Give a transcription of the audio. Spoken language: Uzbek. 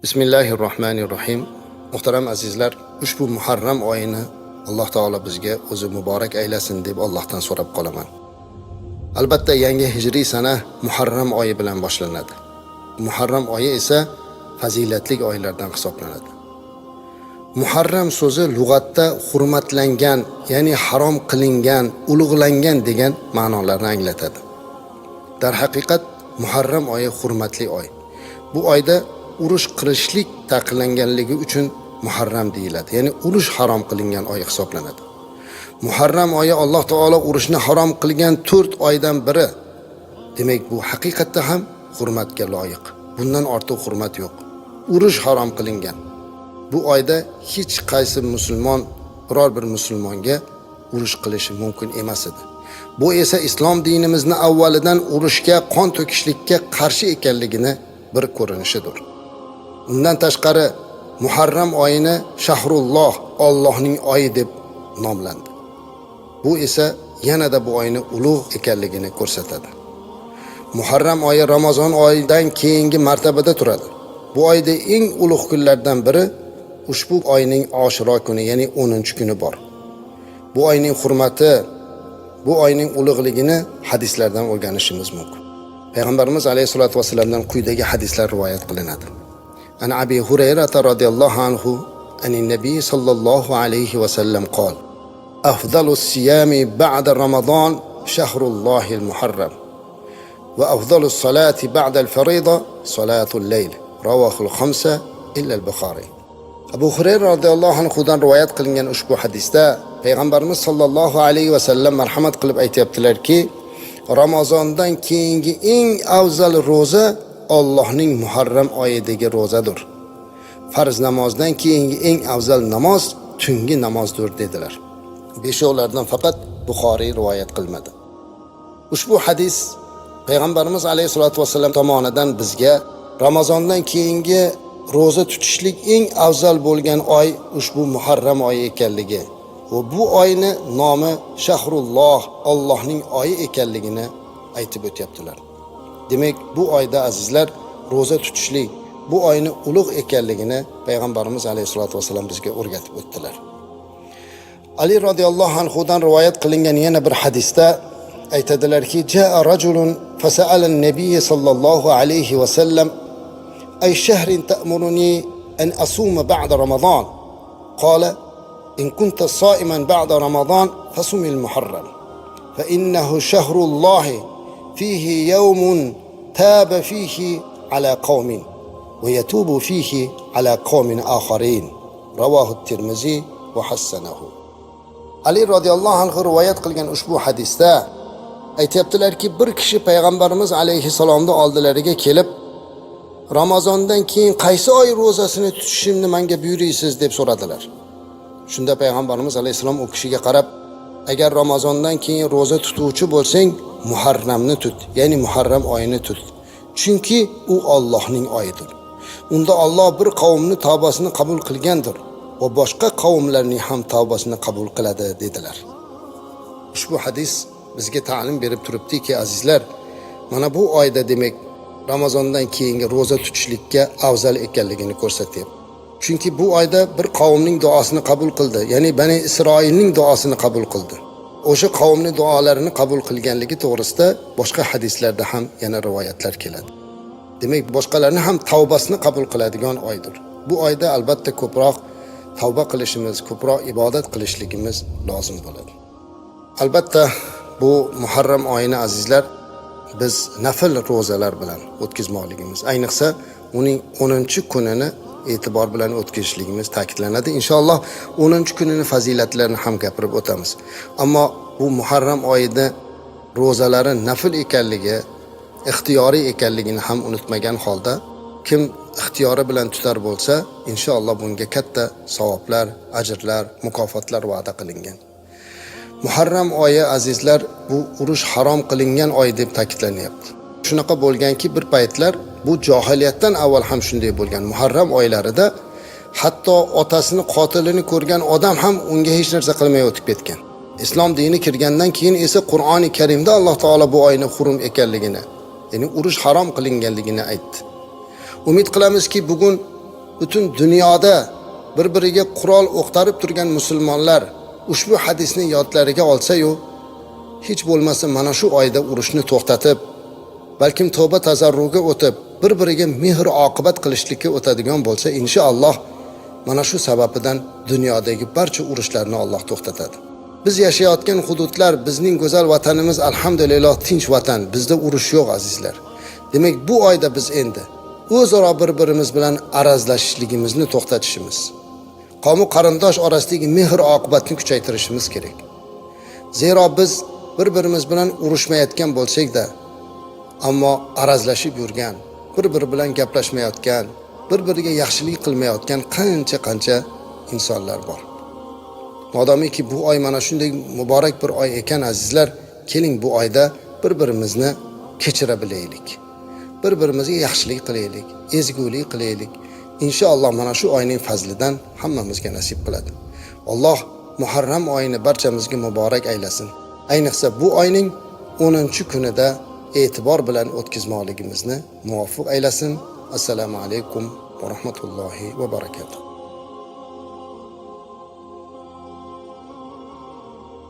Bismillahirrohmanirrohim. Muhtaram azizlar, ushbu Muharram oyini Alloh taolo bizga o'zi muborak aylasin deb Allohdan so'rab qolaman. Albatta yangi hijriy sana Muharram oyi bilan boshlanadi. Muharram oyi esa fazilatli oylardan hisoblanadi. Muharram so'zi lug'atda hurmatlangan, ya'ni harom qilingan, ulug'langan degan ma'nolarni anglatadi. Dar haqiqat Muharram oyi hurmatli oy. Bu oyda urush qilishlik taqiqlanganligi uchun Muharram deyiladi. Ya'ni urush harom qilingan oy hisoblanadi. Muharram oyi Alloh taolo urushni harom qilgan 4 oydan biri. Demak, bu haqiqatda ham hurmatga loyiq. Bundan ortiq hurmat yo'q. Urush harom qilingan. Bu oyda hech qaysi musulmon biror bir musulmonga urush qilishi mumkin emas edi. Bu esa islom dinimizni avvalidan urushga, qon to'kishlikka qarshi ekanligini bir ko'rinishidir. Undan tashqari Muharram oyini Shahrulloh, Allohning oyi deb nomlandi. Bu esa yanada bu oyni ulug' ekanligini ko'rsatadi. Muharram oyi Ramazon oyidan keyingi martabada turadi. Bu oyda eng ulug' kunlardan biri ushbu oyning Oshiro kuni, ya'ni 10-kuni bor. Bu oyning hurmati, bu oyning ulug'ligini hadislardan o'rganishimiz mumkin. Payg'ambarimiz alayhisolatu vasallamdan quyidagi hadislar rivoyat qilinadi. An Abi Hurayra radhiyallohu anhu anin nabiy sallallohu alayhi vasallam qol: Afdalus siyami ba'da Ramazon shahrullohil muharram va afdalus salati ba'da al-farida salatul layl. Ravahul khamsa illa al-Bukhari. Abu Hurayra radhiyallohu anhudan rivoyat qilingan ushbu hadisda Payg'ambarimiz sallallohu alayhi vasallam marhamat qilib aytayaptilarki, Ramazondan keyingi eng afzal roza Allohning Muharram oyidagi rozadir. Farz namozdan keyingi eng afzal namoz tungi namozdir dedilar. Beshovlardan faqat Buxoriy rivoyat qilmadi. Ushbu hadis Payg'ambarimiz alayhisolatu vasallam tomonidan bizga Ramazondan keyingi roza tutishlik eng afzal bo'lgan oy ushbu Muharram oyi ekanligi va bu oyni nomi Shahrulloh, Allohning oyi ekanligini aytib o'tyaptilar. Demak, bu oyda azizlar roza tutishlik, bu oyni ulug' ekanligini Payg'ambarimiz alayhisolatu vasallam bizga o'rgatib o'tdilar. Ali radhiyallohu anhu dan rivoyat qilingan yana bir hadisda aytadilarki, jaa rajulun fasa'ala an-nabiy sallallohu alayhi vasallam ay shahrin ta'muruni an asuma ba'da Ramazon. Qala in kunta sa'iman ba'da Ramazon fasum al-Muharram fa innahu shahrulloh فيه يوم تاب فيه على قوم ويتوب فيه على قوم آخرين. رواه الترمذي وحسنه. Ali radhiyallohu anhu rivoyat qilgan ushbu hadisda aytayaptilarki, bir kishi payg'ambarimiz alayhisalomning oldilariga kelib, Ramazondan keyin qaysi oy ro'zasini tutishimni menga buyuraysiz deb so'radilar. Shunda payg'ambarimiz alayhisalom u kishiga qarab, agar Ramazondan keyin ro'za tutuvchi bo'lsang, Muharramni tut, ya'ni Muharram oyini tut. Chunki u Allohning oyidir. Unda Alloh bir qavmni tavbasini qabul qilgandir va boshqa qavmlarning ham tavbasini qabul qiladi dedilar. Ushbu hadis bizga ta'lim berib turibdiki, azizlar, mana bu oyda demak Ramazondan keyingi ro'za tutishlikka afzal ekanligini ko'rsatyapti. Chunki bu oyda bir qavmning duosini qabul qildi, ya'ni Bani Isroilning duosini qabul qildi. O'sha qavmning duolarini qabul qilganligi to'g'risida boshqa hadislarda ham yana rivoyatlar keladi. Demak, boshqalarning ham tavbasini qabul qiladigan oydir. Bu oyda albatta ko'proq tavba qilishimiz, ko'proq ibodat qilishligimiz lozim bo'ladi. Albatta bu Muharram oyini azizlar biz nafil ro'zalar bilan o'tkazmoqligimiz, ayniqsa uning 10-kunini e'tibor bilan o'tkazishligimiz ta'kidlanadi. Inshaalloh 10-kunini fazilatlarini ham gapirib o'tamiz. Ammo bu Muharram oyida ro'zalari nafil ekanligi, ixtiyoriy ekanligini ham unutmagan holda, kim ixtiyori bilan tutar bo'lsa, inshaalloh bunga katta savoblar, ajrlar, mukofotlar va'da qilingan. Muharram oyi azizlar bu urush harom qilingan oy deb ta'kidlanyapti. Shunaqa bo'lganki, bir paytlar bu jahiliyatdan avval ham shunday bo'lgan. Muharram oylarida hatto otasini qotilini ko'rgan odam ham unga hech narsa qilmay o'tib ketgan. Islom dini kirgandan keyin esa Qur'oni Karimda Alloh taolo bu oyni hurum ekanligini, ya'ni urush harom qilinganligini aytdi. Umid qilamizki, bugun butun dunyoda bir-biriga qurol o'qtarib turgan musulmonlar ushbu hadisni yodlariga olsa-yu, hech bo'lmasa mana shu oyda urushni to'xtatib, balkim tavba tazarruga o'tib, bir-biriga mehr oqibat qilishlikka o'tadigan bo'lsa, inshaalloh mana shu sababidan dunyodagi barcha urushlarni Alloh to'xtatadi. Biz yashayotgan hududlar, bizning go'zal vatanimiz alhamdulillah tinch vatan. Bizda urush yo'q azizlar. Demak, bu oyda biz endi o'zaro bir-birimiz bilan arazlashishligimizni to'xtatishimiz, qavm qarindosh orasidagi mehr oqibatni kuchaytirishimiz kerak. Zero biz bir-birimiz bilan urushmayotgan bo'lsak-da, ammo arazlashib yurgan, bir-biri bilan gaplashmayotgan, bir-biriga yaxshilik qilmayotgan qancha insonlar bor. Modomiki bu oy mana shunday muborak bir oy ekan azizlar, keling bu oyda bir-birimizni kechira bilaylik. Bir-birimizga yaxshilik qilaylik, ezgulik qilaylik. Inshaalloh mana shu oyning fazlidan hammamizga nasib qiladi. Alloh Muharram oyini barchamizga muborak aylasin. Ayniqsa bu oyning 10-kunida e'tibor bilan o'tkazmoqligimizni muvaffaq aylasin. Assalomu alaykum va rahmatullohi va barakatuh.